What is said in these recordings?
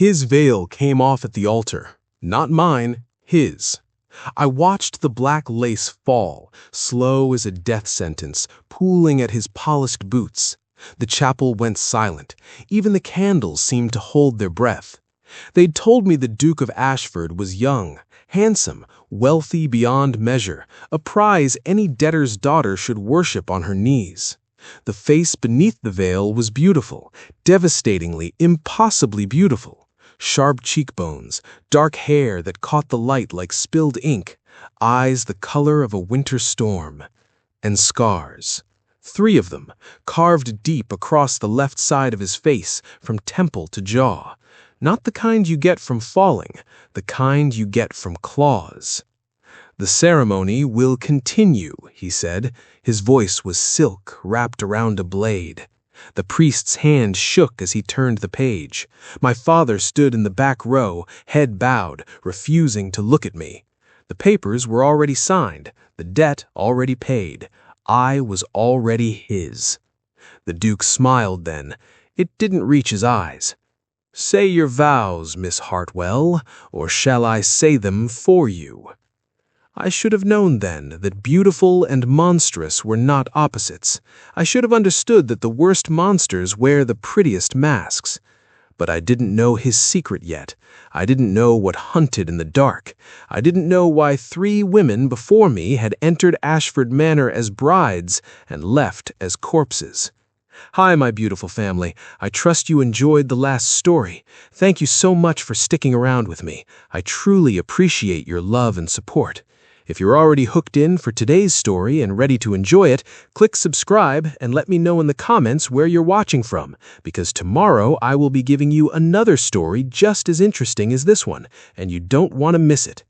His veil came off at the altar. Not mine, his. I watched the black lace fall, slow as a death sentence, pooling at his polished boots. The chapel went silent. Even the candles seemed to hold their breath. They'd told me the Duke of Ashford was young, handsome, wealthy beyond measure, a prize any debtor's daughter should worship on her knees. The face beneath the veil was beautiful, devastatingly, impossibly beautiful. Sharp cheekbones, dark hair that caught the light like spilled ink, eyes the color of a winter storm, and scars. 3 of them, carved deep across the left side of his face from temple to jaw. Not the kind you get from falling, the kind you get from claws. "The ceremony will continue," he said. His voice was silk wrapped around a blade. The priest's hand shook as he turned the page. My father stood in the back row, head bowed, refusing to look at me. The papers were already signed, the debt already paid. I was already his. The Duke smiled then. It didn't reach his eyes. "Say your vows, Miss Hartwell, or shall I say them for you?" I should have known then that beautiful and monstrous were not opposites. I should have understood that the worst monsters wear the prettiest masks. But I didn't know his secret yet. I didn't know what hunted in the dark. I didn't know why 3 women before me had entered Ashford Manor as brides and left as corpses. Hi, my beautiful family. I trust you enjoyed the last story. Thank you so much for sticking around with me. I truly appreciate your love and support. If you're already hooked in for today's story and ready to enjoy it, click subscribe and let me know in the comments where you're watching from, because tomorrow I will be giving you another story just as interesting as this one, and you don't want to miss it.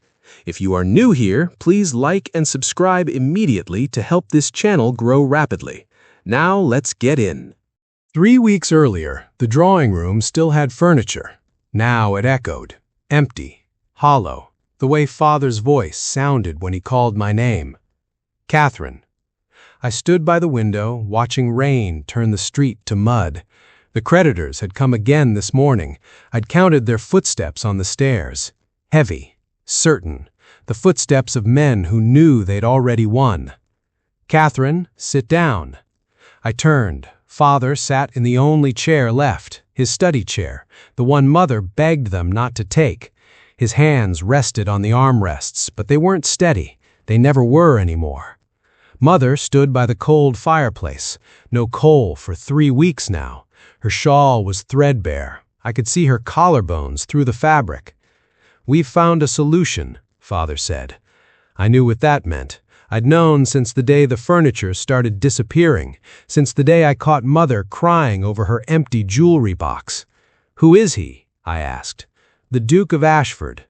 If you are new here, please like and subscribe immediately to help this channel grow rapidly. Now let's get in. 3 weeks earlier, the drawing room still had furniture. Now it echoed, empty, hollow. The way Father's voice sounded when he called my name. Catherine. I stood by the window, watching rain turn the street to mud. The creditors had come again this morning. I'd counted their footsteps on the stairs. Heavy, certain, the footsteps of men who knew they'd already won. "Catherine, sit down." I turned. Father sat in the only chair left, his study chair, the one Mother begged them not to take. His hands rested on the armrests, but they weren't steady. They never were anymore. Mother stood by the cold fireplace. No coal for 3 weeks now. Her shawl was threadbare. I could see her collarbones through the fabric. "We've found a solution," Father said. I knew what that meant. I'd known since the day the furniture started disappearing, since the day I caught Mother crying over her empty jewelry box. "Who is he?" I asked. "The Duke of Ashford."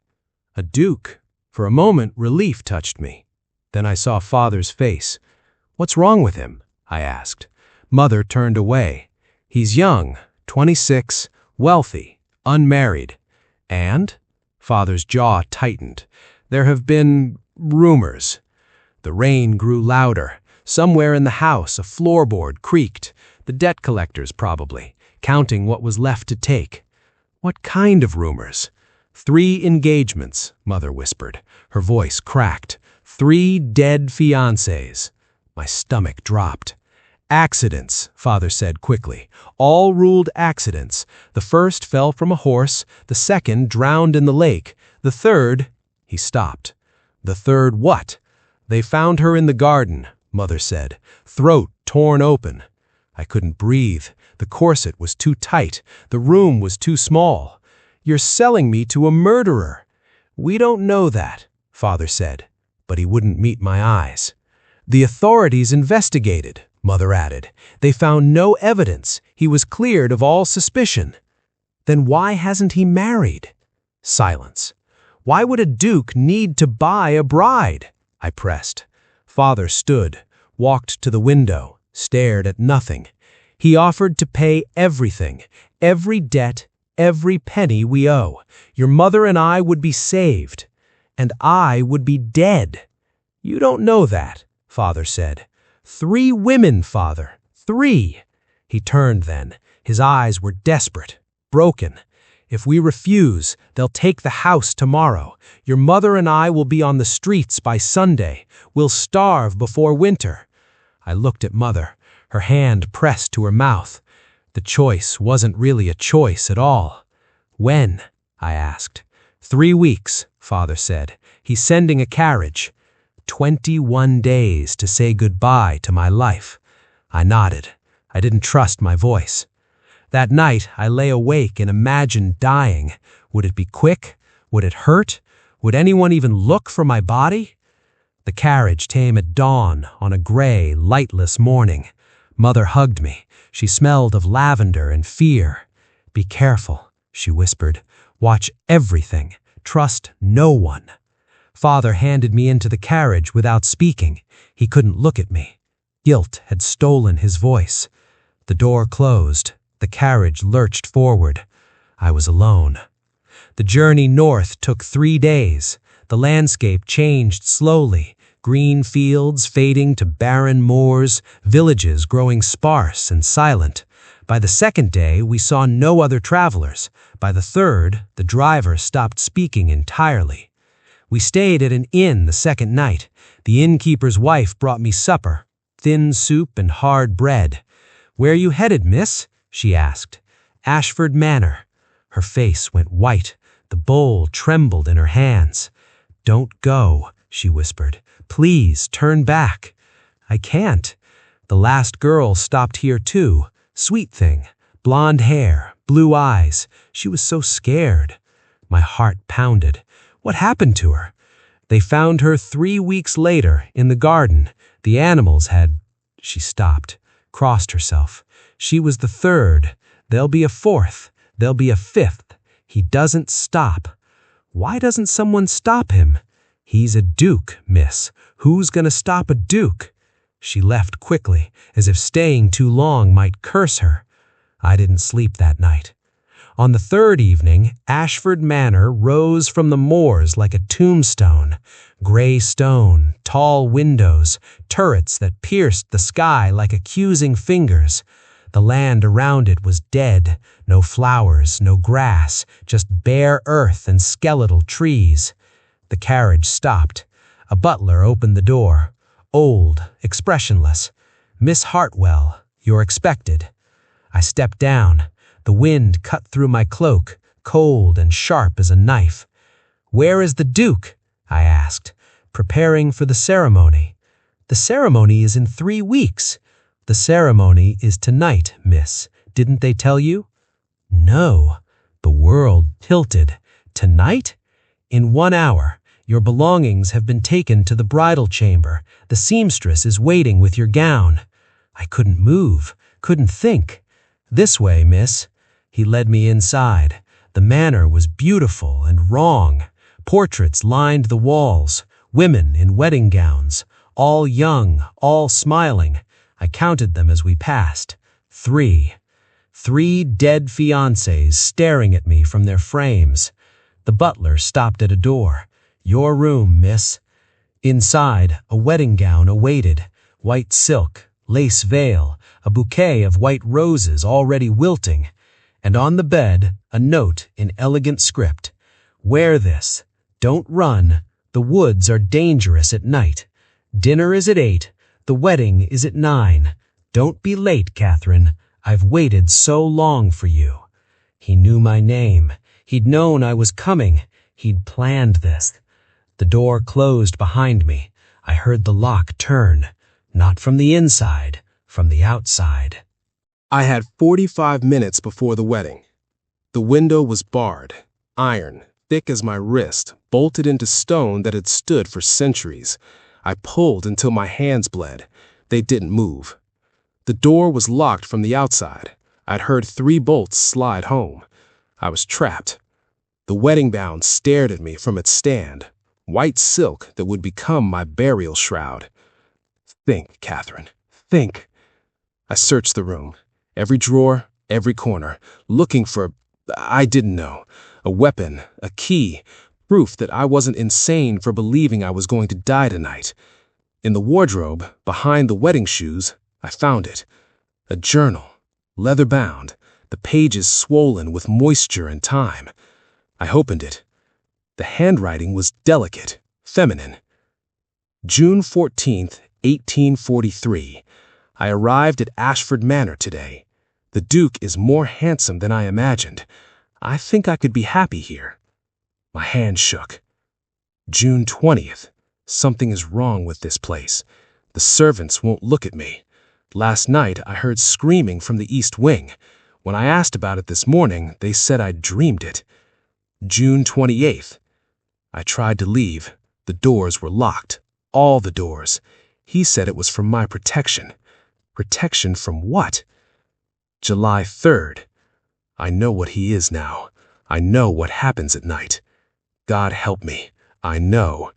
A duke? For a moment, relief touched me. Then I saw Father's face. "What's wrong with him?" I asked. Mother turned away. "He's young, 26, wealthy, unmarried." "And?" Father's jaw tightened. "There have been rumors." The rain grew louder. Somewhere in the house, a floorboard creaked. The debt collectors, probably, counting what was left to take. "What kind of rumors?" "3 engagements," Mother whispered. Her voice cracked. 3 dead fiancés. My stomach dropped. "Accidents," Father said quickly. "All ruled accidents. The first fell from a horse, the second drowned in the lake, the third—" He stopped. "The third what?" "They found her in the garden," Mother said, throat torn open. I couldn't breathe. The corset was too tight. The room was too small. "You're selling me to a murderer." "We don't know that," Father said, but he wouldn't meet my eyes. "The authorities investigated," Mother added. "They found no evidence. He was cleared of all suspicion." "Then why hasn't he married?" Silence. "Why would a duke need to buy a bride?" I pressed. Father stood, walked to the window, stared at nothing. "He offered to pay everything, every debt, every penny we owe. Your mother and I would be saved, and I would be dead." "You don't know that," Father said. 3 women, Father, 3. He turned then. His eyes were desperate, broken. If we refuse, they'll take the house tomorrow. Your mother and I will be on the streets by Sunday. We'll starve before winter." I looked at Mother, her hand pressed to her mouth. The choice wasn't really a choice at all. "When?" I asked. 3 weeks, Father said. "He's sending a carriage." 21 days to say goodbye to my life. I nodded. I didn't trust my voice. That night, I lay awake and imagined dying. Would it be quick? Would it hurt? Would anyone even look for my body? The carriage came at dawn on a gray, lightless morning. Mother hugged me. She smelled of lavender and fear. "Be careful," she whispered. "Watch everything. Trust no one." Father handed me into the carriage without speaking. He couldn't look at me. Guilt had stolen his voice. The door closed. The carriage lurched forward. I was alone. The journey north took 3 days. The landscape changed slowly. Green fields fading to barren moors, villages growing sparse and silent. By the second day, we saw no other travelers. By the third, the driver stopped speaking entirely. We stayed at an inn the second night. The innkeeper's wife brought me supper, thin soup and hard bread. "Where are you headed, miss?" she asked. "Ashford Manor." Her face went white. The bowl trembled in her hands. "Don't go," she whispered. "Please turn back." "I can't." The last girl stopped here too. Sweet thing. Blonde hair, blue eyes. She was so scared. My heart pounded. What happened to her? "They found her 3 weeks later in the garden. The animals had—" She stopped, crossed herself. "She was the third. There'll be a fourth. There'll be a fifth. He doesn't stop." "Why doesn't someone stop him?" "He's a duke, miss. Who's gonna stop a duke?" She left quickly, as if staying too long might curse her. I didn't sleep that night. On the third evening, Ashford Manor rose from the moors like a tombstone. Gray stone, tall windows, turrets that pierced the sky like accusing fingers. The land around it was dead. No flowers, no grass, just bare earth and skeletal trees. The carriage stopped. A butler opened the door. Old, expressionless. "Miss Hartwell, you're expected." I stepped down. The wind cut through my cloak, cold and sharp as a knife. "Where is the Duke?" I asked, preparing for the ceremony. "The ceremony is in 3 weeks. "The ceremony is tonight, miss. Didn't they tell you?" "No." The world tilted. "Tonight?" "In 1 hour. Your belongings have been taken to the bridal chamber. The seamstress is waiting with your gown." I couldn't move, couldn't think. "This way, miss." He led me inside. The manor was beautiful and wrong. Portraits lined the walls, women in wedding gowns, all young, all smiling. I counted them as we passed. 3. 3 dead fiancés staring at me from their frames. The butler stopped at a door. "Your room, miss." Inside, a wedding gown awaited. White silk, lace veil, a bouquet of white roses already wilting. And on the bed, a note in elegant script. "Wear this. Don't run. The woods are dangerous at night. Dinner is at 8. The wedding is at 9. Don't be late, Catherine. I've waited so long for you." He knew my name. He'd known I was coming. He'd planned this. The door closed behind me. I heard the lock turn. Not from the inside, from the outside. I had 45 minutes before the wedding. The window was barred, iron, thick as my wrist, bolted into stone that had stood for centuries. I pulled until my hands bled. They didn't move. The door was locked from the outside. I'd heard 3 bolts slide home. I was trapped. The wedding gown stared at me from its stand, white silk that would become my burial shroud. Think, Catherine, think. I searched the room, every drawer, every corner, looking for, I didn't know, a weapon, a key, proof that I wasn't insane for believing I was going to die tonight. In the wardrobe, behind the wedding shoes, I found it. A journal, leather-bound, the pages swollen with moisture and time. I opened it. The handwriting was delicate, feminine. June 14th, 1843. I arrived at Ashford Manor today. The Duke is more handsome than I imagined. I think I could be happy here. My hand shook. June 20th. Something is wrong with this place. The servants won't look at me. Last night I heard screaming from the east wing. When I asked about it this morning, they said I'd dreamed it. June 28th. I tried to leave. The doors were locked. All the doors. He said it was for my protection. Protection from what? July 3rd. I know what he is now. I know what happens at night. God help me. I know.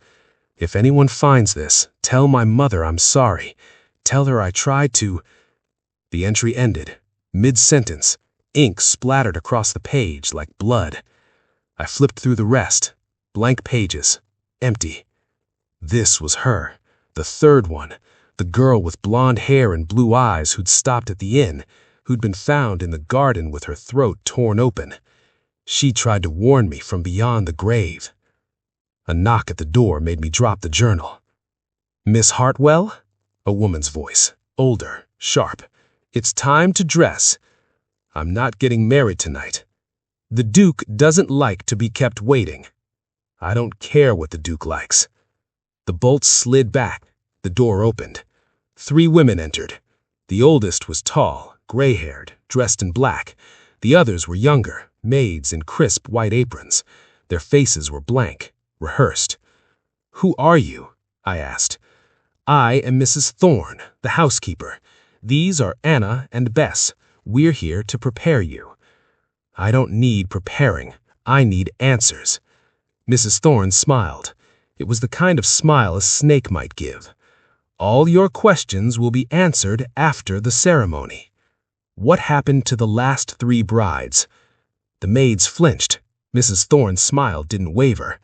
If anyone finds this, tell my mother I'm sorry. Tell her I tried to... The entry ended. Mid-sentence. Ink splattered across the page like blood. I flipped through the rest. Blank pages. Empty. This was her. The third one. The girl with blonde hair and blue eyes who'd stopped at the inn, who'd been found in the garden with her throat torn open. She tried to warn me from beyond the grave. A knock at the door made me drop the journal. Miss Hartwell? A woman's voice. Older, sharp. It's time to dress. I'm not getting married tonight. The Duke doesn't like to be kept waiting. I don't care what the Duke likes. The bolts slid back. The door opened. 3 women entered. The oldest was tall, gray-haired, dressed in black. The others were younger, maids in crisp white aprons. Their faces were blank, rehearsed. "Who are you?" I asked. "I am Mrs. Thorne, the housekeeper. These are Anna and Bess. We're here to prepare you." "I don't need preparing. I need answers." Mrs. Thorne smiled. It was the kind of smile a snake might give. "All your questions will be answered after the ceremony." "What happened to the last 3 brides?" The maids flinched. Mrs. Thorne's smile didn't waver.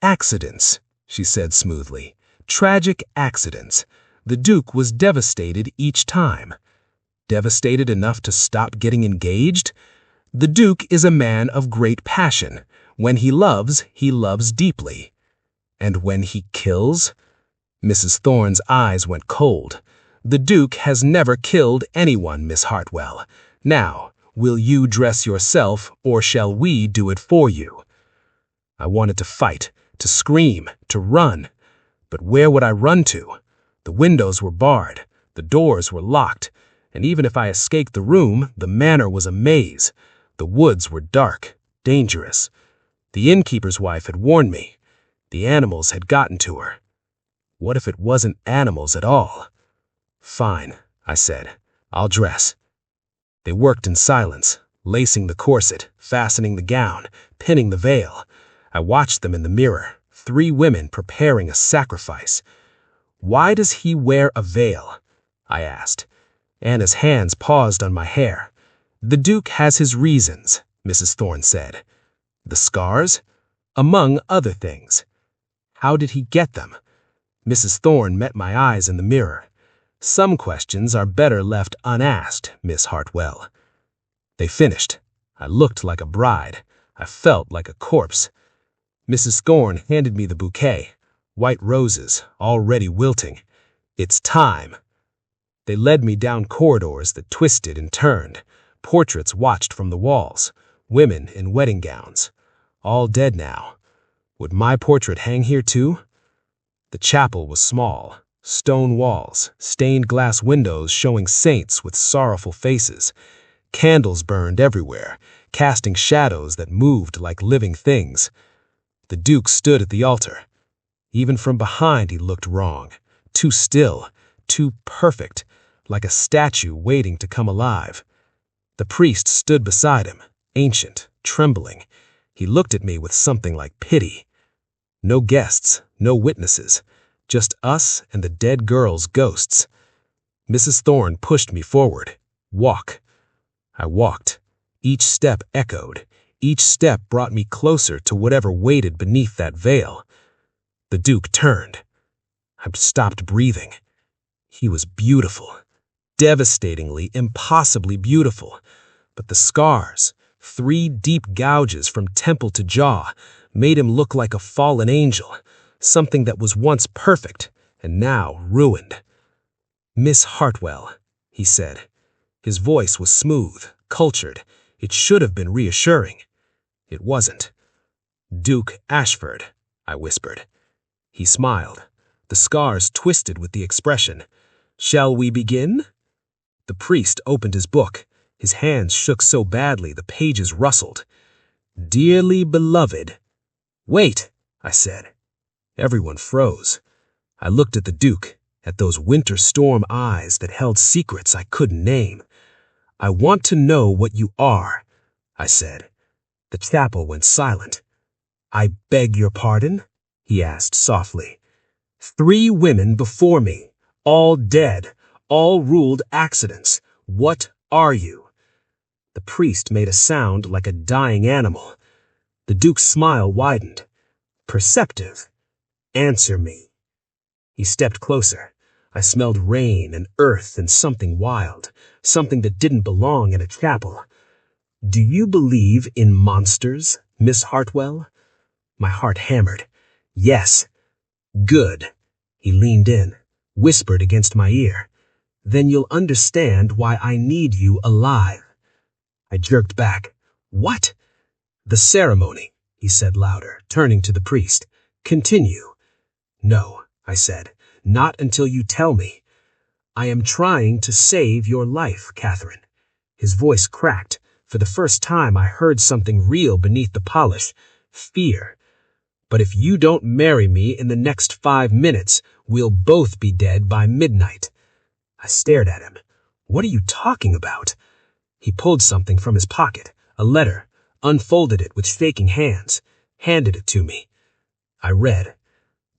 "Accidents," she said smoothly. "Tragic accidents. The Duke was devastated each time." "Devastated enough to stop getting engaged?" "The Duke is a man of great passion. When he loves deeply." "And when he kills?" Mrs. Thorne's eyes went cold. "The Duke has never killed anyone, Miss Hartwell. Now, will you dress yourself, or shall we do it for you?" I wanted to fight, to scream, to run. But where would I run to? The windows were barred, the doors were locked, and even if I escaped the room, the manor was a maze. The woods were dark, dangerous. The innkeeper's wife had warned me. The animals had gotten to her. What if it wasn't animals at all? "Fine," I said. "I'll dress." They worked in silence, lacing the corset, fastening the gown, pinning the veil. I watched them in the mirror, 3 women preparing a sacrifice. "Why does he wear a veil?" I asked. Anna's hands paused on my hair. "The Duke has his reasons," Mrs. Thorne said. "The scars?" "Among other things." "How did he get them?" Mrs. Thorne met my eyes in the mirror. "Some questions are better left unasked, Miss Hartwell." They finished. I looked like a bride. I felt like a corpse. Mrs. Thorne handed me the bouquet. White roses, already wilting. "It's time." They led me down corridors that twisted and turned. Portraits watched from the walls. Women in wedding gowns. All dead now. Would my portrait hang here too? The chapel was small. Stone walls, stained glass windows showing saints with sorrowful faces. Candles burned everywhere, casting shadows that moved like living things. The Duke stood at the altar. Even from behind he looked wrong. Too still, too perfect, like a statue waiting to come alive. The priest stood beside him, ancient, trembling. He looked at me with something like pity. No guests, no witnesses, just us and the dead girl's ghosts. Mrs. Thorne pushed me forward. "Walk." I walked. Each step echoed. Each step brought me closer to whatever waited beneath that veil. The Duke turned. I stopped breathing. He was beautiful. Devastatingly, impossibly beautiful. But the scars, 3 deep gouges from temple to jaw, made him look like a fallen angel, something that was once perfect and now ruined. "Miss Hartwell," he said. His voice was smooth, cultured. It should have been reassuring. It wasn't. "Duke Ashford," I whispered. He smiled. The scars twisted with the expression. "Shall we begin?" The priest opened his book. His hands shook so badly the pages rustled. "Dearly beloved." "Wait," I said. Everyone froze. I looked at the Duke, at those winter storm eyes that held secrets I couldn't name. "I want to know what you are," I said. The chapel went silent. "I beg your pardon?" he asked softly. "3 women before me, all dead, all ruled accidents. What are you?" The priest made a sound like a dying animal. The Duke's smile widened. "Perceptive. Answer me." He stepped closer. I smelled rain and earth and something wild, something that didn't belong in a chapel. "Do you believe in monsters, Miss Hartwell?" My heart hammered. "Yes." "Good." He leaned in, whispered against my ear. "Then you'll understand why I need you alive." I jerked back. "What?" "The ceremony," he said louder, turning to the priest. "Continue." "No," I said, "not until you tell me." "I am trying to save your life, Catherine." His voice cracked. For the first time I heard something real beneath the polish. Fear. "But if you don't marry me in the next 5 minutes, we'll both be dead by midnight." I stared at him. "What are you talking about?" He pulled something from his pocket, a letter, unfolded it with shaking hands, handed it to me. I read,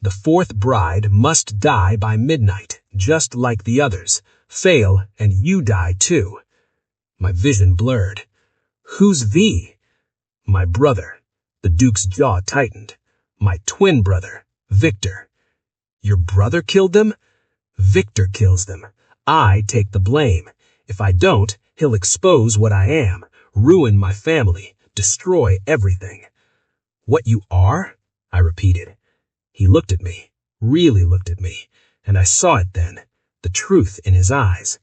"The 4th bride must die by midnight, just like the others. Fail, and you die too." My vision blurred. "Who's the?" "My brother." The Duke's jaw tightened. "My twin brother, Victor." "Your brother killed them?" "Victor kills them. I take the blame. If I don't, he'll expose what I am, ruin my family, destroy everything." "What you are?" I repeated. He looked at me, really looked at me, and I saw it then, the truth in his eyes.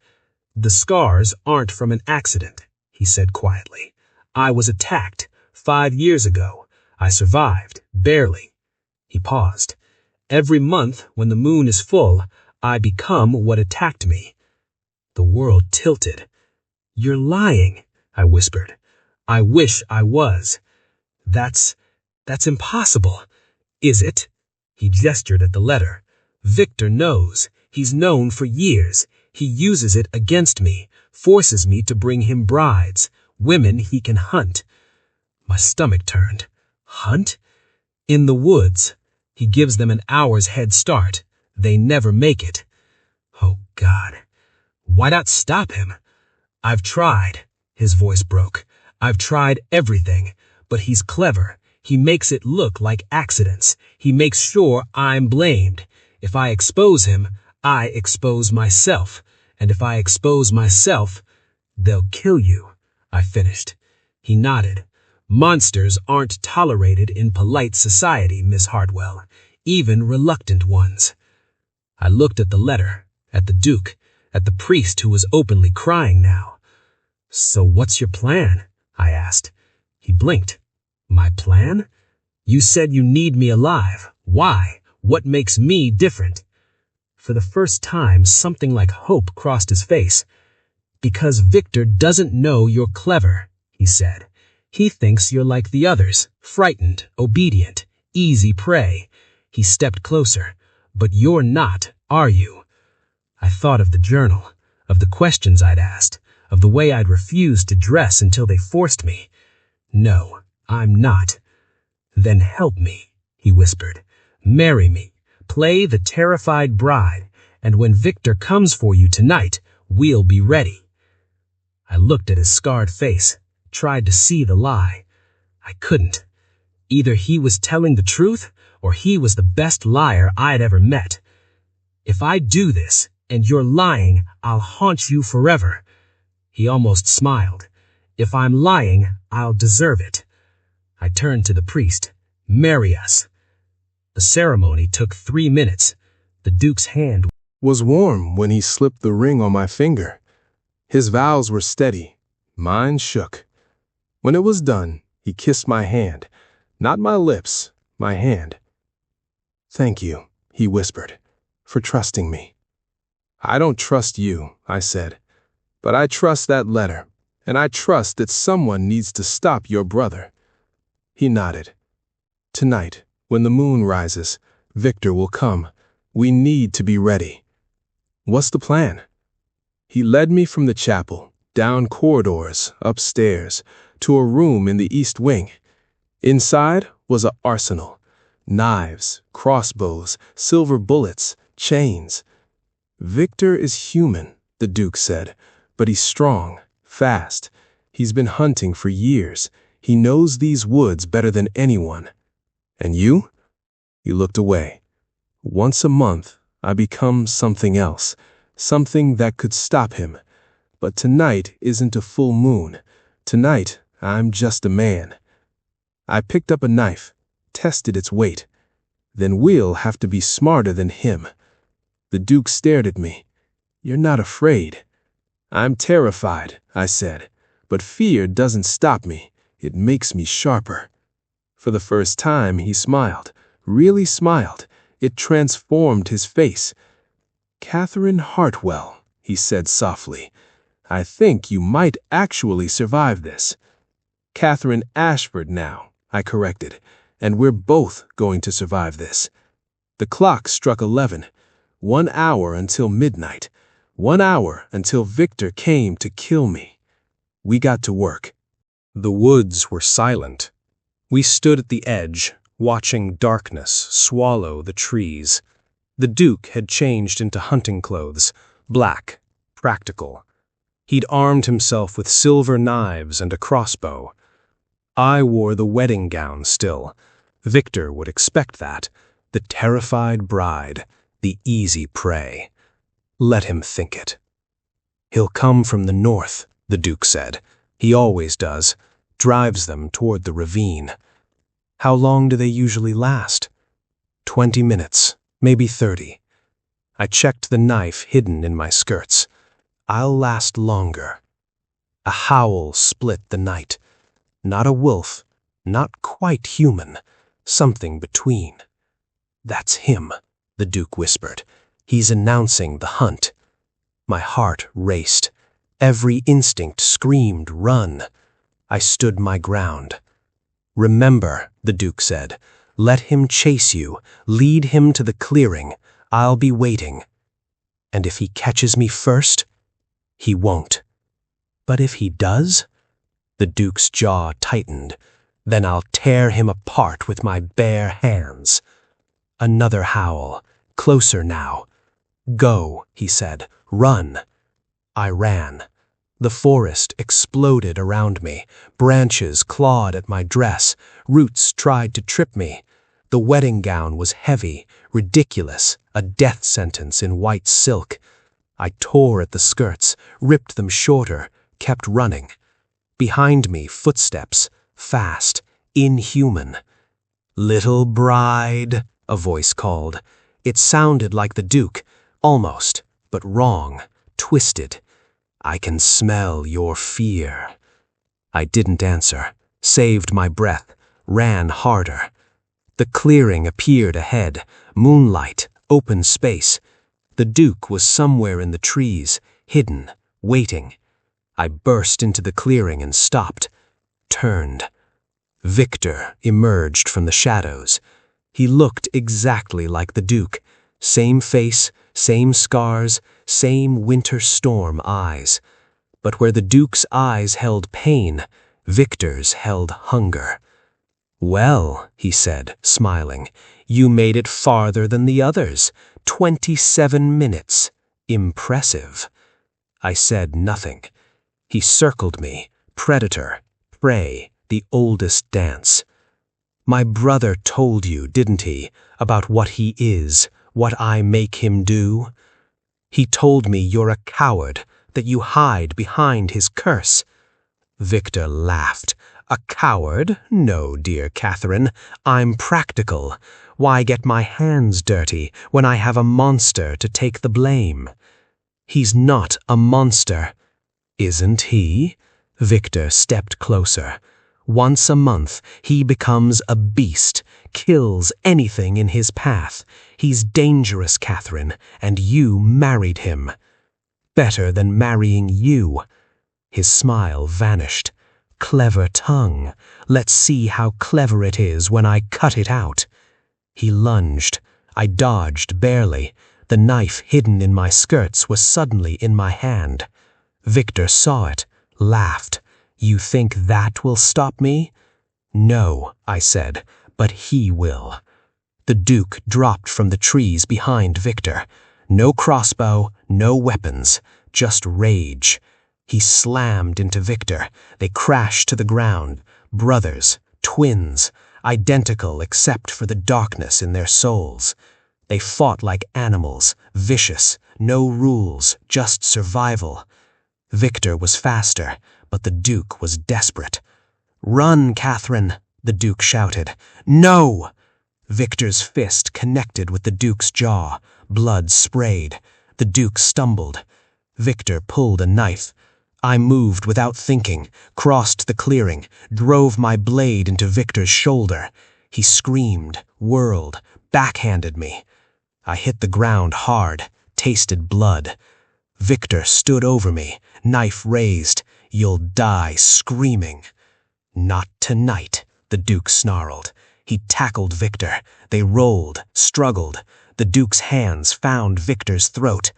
"The scars aren't from an accident," he said quietly. "I was attacked 5 years ago. I survived, barely." He paused. "Every month, when the moon is full, I become what attacked me." The world tilted. "You're lying," I whispered. "I wish I was." That's impossible." "Is it?" He gestured at the letter. "Victor knows. He's known for years. He uses it against me, forces me to bring him brides, women he can hunt." My stomach turned. "Hunt?" "In the woods. He gives them an hour's head start. They never make it." Oh, God. "Why not stop him?" "I've tried." His voice broke. "I've tried everything. But he's clever. He makes it look like accidents. He makes sure I'm blamed. If I expose him, I expose myself. And if I expose myself, they'll kill you," I finished. He nodded. "Monsters aren't tolerated in polite society, Miss Hartwell, even reluctant ones." I looked at the letter, at the Duke, at the priest who was openly crying now. "So what's your plan?" I asked. He blinked. "My plan? You said you need me alive. Why? What makes me different?" For the first time, something like hope crossed his face. "Because Victor doesn't know you're clever," he said. "He thinks you're like the others, frightened, obedient, easy prey." He stepped closer. "But you're not, are you?" I thought of the journal, of the questions I'd asked, of the way I'd refused to dress until they forced me. "No, I'm not." "Then help me," he whispered. "Marry me. Play the terrified bride, and when Victor comes for you tonight, we'll be ready." I looked at his scarred face, tried to see the lie. I couldn't. Either he was telling the truth, or he was the best liar I'd ever met. "If I do this, and you're lying, I'll haunt you forever." He almost smiled. If I'm lying, I'll deserve it. I turned to the priest. Marry us. The ceremony took 3 minutes. The Duke's hand Was warm when he slipped the ring on my finger. His vows were steady. Mine shook. When it was done, he kissed my hand. Not my lips, my hand. Thank you, he whispered, for trusting me. I don't trust you, I said, but I trust that letter, and I trust that someone needs to stop your brother. He nodded. Tonight, when the moon rises, Victor will come. We need to be ready. What's the plan? He led me from the chapel, down corridors, upstairs, to a room in the east wing. Inside was an arsenal. Knives, crossbows, silver bullets, chains. Victor is human, the Duke said, but he's strong, fast. He's been hunting for years. He knows these woods better than anyone. And you? He looked away. Once a month, I become something else, something that could stop him. But tonight isn't a full moon. Tonight, I'm just a man. I picked up a knife, tested its weight. Then we'll have to be smarter than him. The Duke stared at me. You're not afraid. I'm terrified, I said, but fear doesn't stop me. It makes me sharper. For the first time, he smiled, really smiled. It transformed his face. Catherine Hartwell, he said softly, I think you might actually survive this. Catherine Ashford now, I corrected, and we're both going to survive this. The clock struck 11. 1 hour until midnight. 1 hour until Victor came to kill me. We got to work. The woods were silent. We stood at the edge, watching darkness swallow the trees. The Duke had changed into hunting clothes, black, practical. He'd armed himself with silver knives and a crossbow. I wore the wedding gown still. Victor would expect that. The terrified bride, the easy prey. Let him think it. He'll come from the north, the Duke said. He always does. Drives them toward the ravine. How long do they usually last? 20 minutes, maybe 30. I checked the knife hidden in my skirts. I'll last longer. A howl split the night. Not a wolf, not quite human, something between. That's him, the Duke whispered. He's announcing the hunt. My heart raced. Every instinct screamed, run. I stood my ground. Remember, the Duke said, let him chase you, lead him to the clearing. I'll be waiting. And if he catches me first, he won't. But if he does? The Duke's jaw tightened. Then I'll tear him apart with my bare hands. Another howl, closer now. Go, he said, run. I ran. The forest exploded around me. Branches clawed at my dress. Roots tried to trip me. The wedding gown was heavy, ridiculous, a death sentence in white silk. I tore at the skirts, ripped them shorter, kept running. Behind me, footsteps, fast, inhuman. Little bride, a voice called. It sounded like the Duke, almost, but wrong, twisted. I can smell your fear. I didn't answer, saved my breath, ran harder. The clearing appeared ahead, moonlight, open space. The Duke was somewhere in the trees, hidden, waiting. I burst into the clearing and stopped, turned. Victor emerged from the shadows. He looked exactly like the Duke. Same face, same scars, same winter storm eyes. But where the Duke's eyes held pain, Victor's held hunger. Well, he said, smiling, you made it farther than the others. 27 minutes. Impressive. I said nothing. He circled me, predator, prey, the oldest dance. My brother told you, didn't he, about what he is, what I make him do? He told me you're a coward, that you hide behind his curse. Victor laughed. A coward? No, dear Catherine. I'm practical. Why get my hands dirty when I have a monster to take the blame? He's not a monster. Isn't he? Victor stepped closer. Once a month, he becomes a beast, kills anything in his path. He's dangerous, Catherine, and you married him. Better than marrying you. His smile vanished. Clever tongue. Let's see how clever it is when I cut it out. He lunged. I dodged barely. The knife hidden in my skirts was suddenly in my hand. Victor saw it, laughed. You think that will stop me? No, I said, but he will. The Duke dropped from the trees behind Victor. No crossbow, no weapons, just rage. He slammed into Victor. They crashed to the ground. Brothers, twins, identical except for the darkness in their souls. They fought like animals, vicious, no rules, just survival. Victor was faster, but the Duke was desperate. Run, Catherine, the Duke shouted. No! Victor's fist connected with the Duke's jaw. Blood sprayed. The Duke stumbled. Victor pulled a knife. I moved without thinking, crossed the clearing, drove my blade into Victor's shoulder. He screamed, whirled, backhanded me. I hit the ground hard, tasted blood. Victor stood over me, knife raised. You'll die screaming. Not tonight, the Duke snarled. He tackled Victor. They rolled, struggled. The Duke's hands found Victor's throat.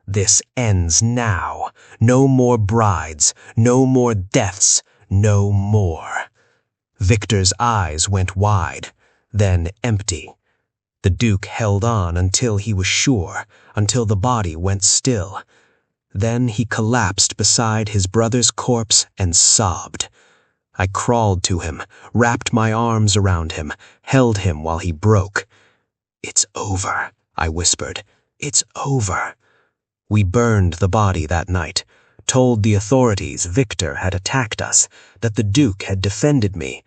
This ends now. No more brides, no more deaths, no more. Victor's eyes went wide, then empty. The Duke held on until he was sure, until the body went still. Then he collapsed beside his brother's corpse and sobbed. I crawled to him, wrapped my arms around him, held him while he broke. It's over, I whispered. It's over. We burned the body that night, told the authorities Victor had attacked us, that the Duke had defended me.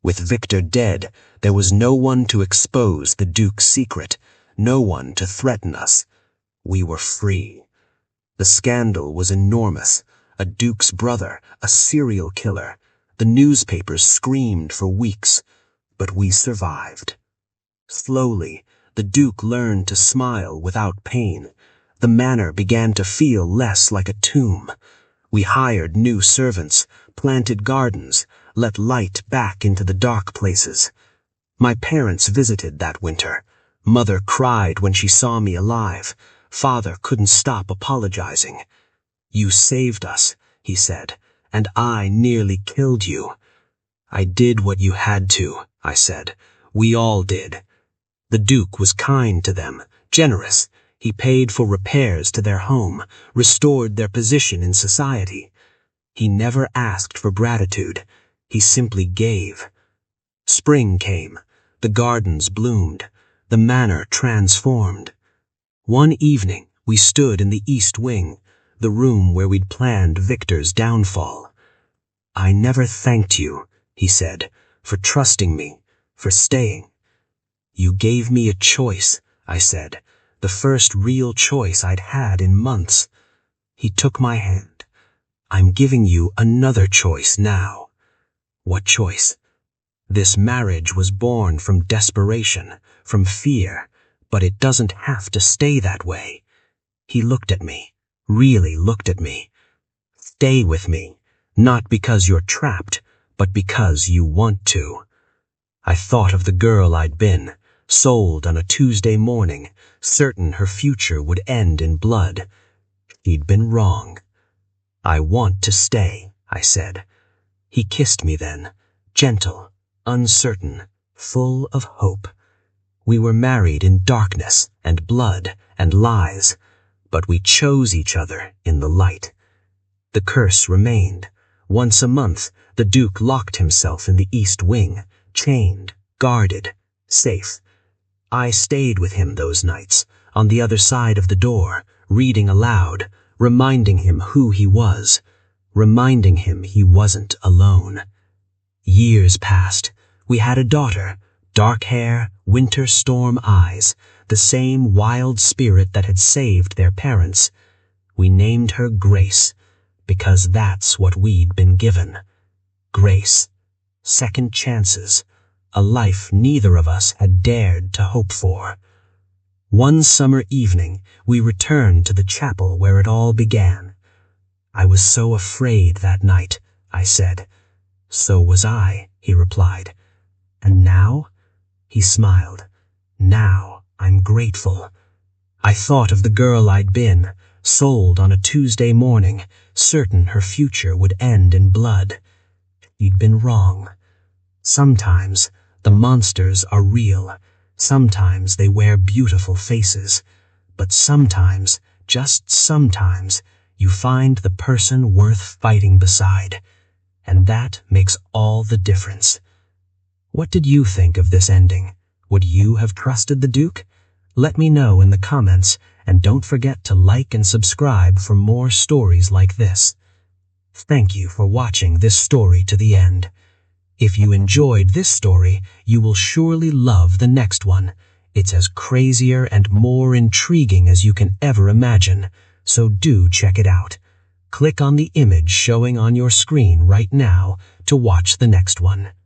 With Victor dead, there was no one to expose the Duke's secret, no one to threaten us. We were free. The scandal was enormous. A Duke's brother, a serial killer. The newspapers screamed for weeks, but we survived. Slowly, the Duke learned to smile without pain. The manor began to feel less like a tomb. We hired new servants, planted gardens, let light back into the dark places. My parents visited that winter. Mother cried when she saw me alive. Father couldn't stop apologizing. You saved us, he said, and I nearly killed you. I did what you had to, I said. We all did. The Duke was kind to them, generous. He paid for repairs to their home, restored their position in society. He never asked for gratitude. He simply gave. Spring came. The gardens bloomed. The manor transformed. One evening, we stood in the East Wing, the room where we'd planned Victor's downfall. I never thanked you, he said, for trusting me, for staying. You gave me a choice, I said, the first real choice I'd had in months. He took my hand. I'm giving you another choice now. What choice? This marriage was born from desperation, from fear, but it doesn't have to stay that way. He looked at me, really looked at me. Stay with me, not because you're trapped, but because you want to. I thought of the girl I'd been, sold on a Tuesday morning, certain her future would end in blood. She'd been wrong. I want to stay, I said. He kissed me then, gentle, uncertain, full of hope. We were married in darkness and blood and lies, but we chose each other in the light. The curse remained. Once a month, the Duke locked himself in the East Wing, chained, guarded, safe. I stayed with him those nights, on the other side of the door, reading aloud, reminding him who he was. reminding him he wasn't alone. Years passed. We had a daughter, dark hair, winter storm eyes, the same wild spirit that had saved their parents. We named her Grace, because that's what we'd been given. Grace. Second chances. A life neither of us had dared to hope for. One summer evening, we returned to the chapel where it all began. "I was so afraid that night," I said. "So was I," he replied. "And now?" He smiled. "Now I'm grateful. I thought of the girl I'd been, sold on a Tuesday morning, certain her future would end in blood. She'd been wrong. Sometimes the monsters are real. Sometimes they wear beautiful faces. But sometimes, just sometimes, you find the person worth fighting beside. And that makes all the difference." What did you think of this ending? Would you have trusted the Duke? Let me know in the comments, and don't forget to like and subscribe for more stories like this. Thank you for watching this story to the end. If you enjoyed this story, you will surely love the next one. It's as crazier and more intriguing as you can ever imagine, so do check it out. Click on the image showing on your screen right now to watch the next one.